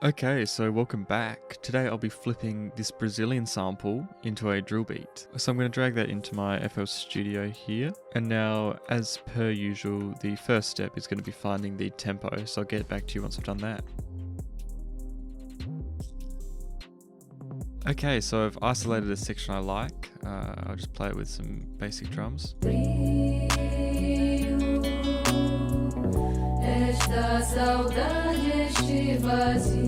Okay, so welcome back. Today I'll be flipping this Brazilian sample into a drill beat. So I'm going to drag that into my FL Studio here. And now, as per usual, the first step is going to be finding the tempo. So I'll get back to you once I've done that. Okay, so I've isolated a section I like. I'll just play it with some basic drums. Esta saudade, este vazio.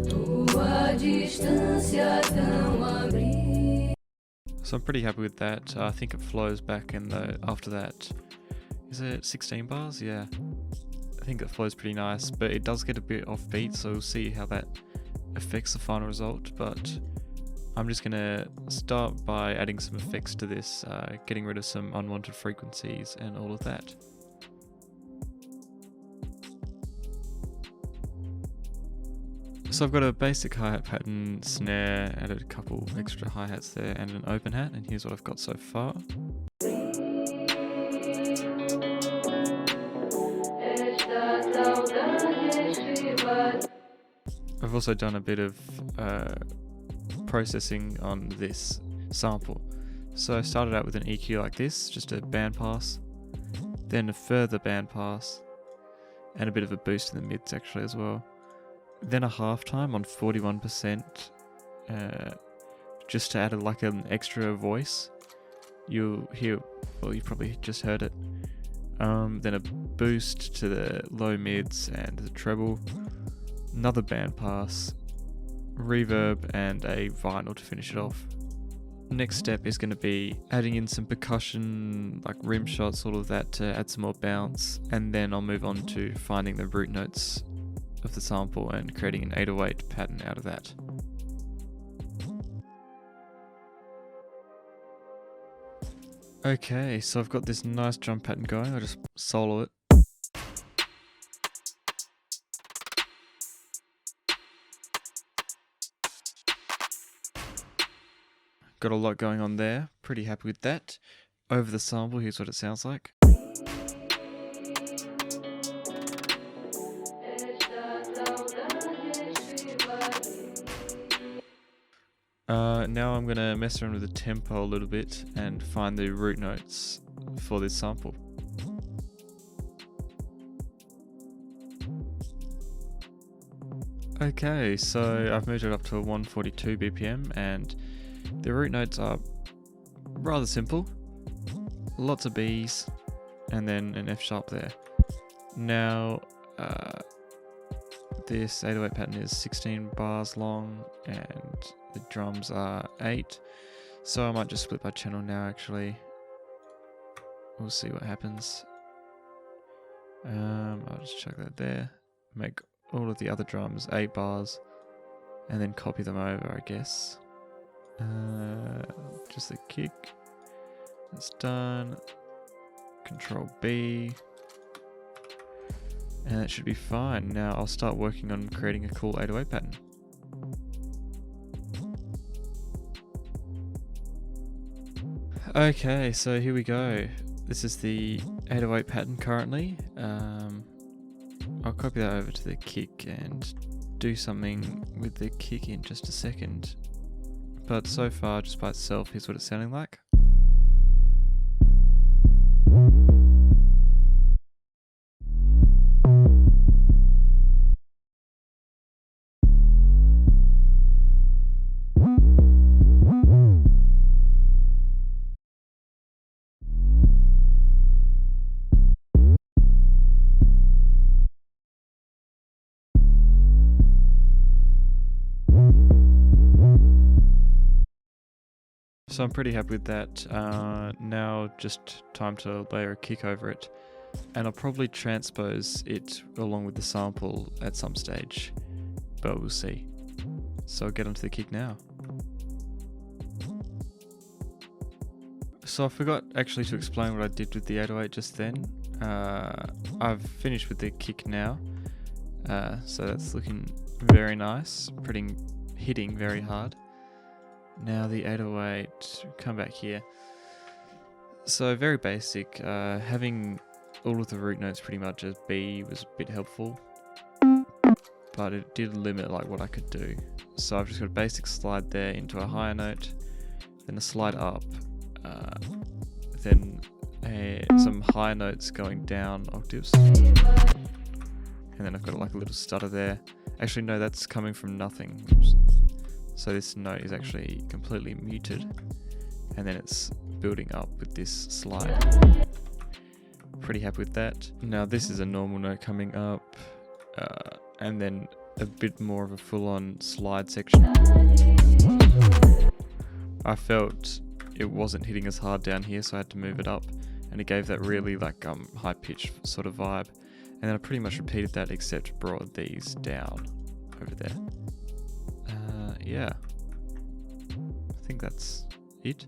Tua distância tão abriu. So I'm pretty happy with that. I think it flows back in after that. Is it 16 bars? Yeah. I think it flows pretty nice, but it does get a bit off beat, so we'll see how that affects the final result. But I'm just gonna start by adding some effects to this, getting rid of some unwanted frequencies and all of that. So I've got a basic hi-hat pattern, snare, added a couple extra hi-hats there and an open hat, and here's what I've got so far. I've also done a bit of processing on this sample. So I started out with an EQ like this, just a band pass, then a further band pass, and a bit of a boost in the mids actually as well. Then a halftime on 41%, just to add like an extra voice. You'll hear, well, you probably just heard it. Then a boost to the low mids and the treble, another band pass, reverb, and a vinyl to finish it off. Next step is going to be adding in some percussion, like rim shots, all of that to add some more bounce, and then I'll move on to finding the root notes of the sample and creating an 808 pattern out of that. Okay, so I've got this nice drum pattern going. I'll just solo it. Got a lot going on there. Pretty happy with that. Over the sample, here's what it sounds like. Now I'm going to mess around with the tempo a little bit and find the root notes for this sample. Okay, so I've moved it up to a 142 BPM and the root notes are rather simple. Lots of B's and then an F sharp there. Now, this 808 pattern is 16 bars long and the drums are 8. So I might just split by channel now actually. We'll see what happens. I'll just chuck that there. Make all of the other drums 8 bars and then copy them over, I guess. Just the kick. That's done. Control B. And that should be fine. Now I'll start working on creating a cool 808 pattern. Okay, so here we go. This is the 808 pattern currently. I'll copy that over to the kick and do something with the kick in just a second. But so far, just by itself, here's what it's sounding like. So I'm pretty happy with that. Now just time to layer a kick over it. And I'll probably transpose it along with the sample at some stage, but we'll see. So I'll get onto the kick now. So I forgot actually to explain what I did with the 808 just then. I've finished with the kick now. So that's looking very nice, hitting very hard. Now the 808, come back here. So very basic. Having all of the root notes pretty much as B was a bit helpful, but it did limit like what I could do. So I've just got a basic slide there into a higher note, then a slide up, then some higher notes going down octaves, and then I've got like a little stutter there. Actually no, that's coming from nothing. Oops. So this note is actually completely muted, and then it's building up with this slide. Pretty happy with that. Now this is a normal note coming up, and then a bit more of a full-on slide section. I felt it wasn't hitting as hard down here, so I had to move it up, and it gave that really like high-pitched sort of vibe. And then I pretty much repeated that, except brought these down over there. Yeah, I think that's it.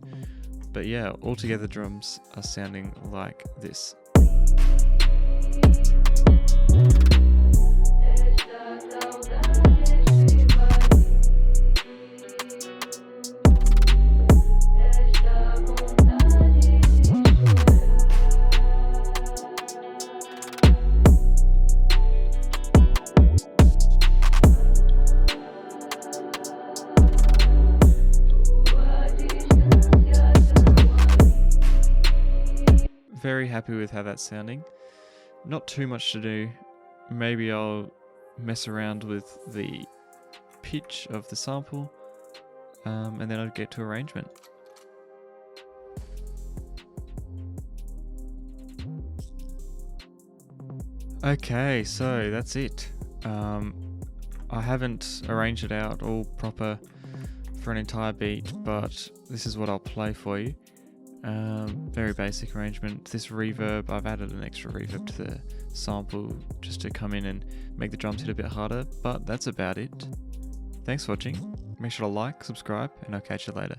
But yeah, altogether drums are sounding like this. Very happy with how that's sounding. Not too much to do. Maybe I'll mess around with the pitch of the sample, and then I'll get to arrangement. Okay, so that's it. I haven't arranged it out all proper for an entire beat, but this is what I'll play for you. Very basic arrangement. This reverb, I've added an extra reverb to the sample just to come in and make the drums hit a bit harder, but that's about it. Thanks for watching. Make sure to like, subscribe, and I'll catch you later.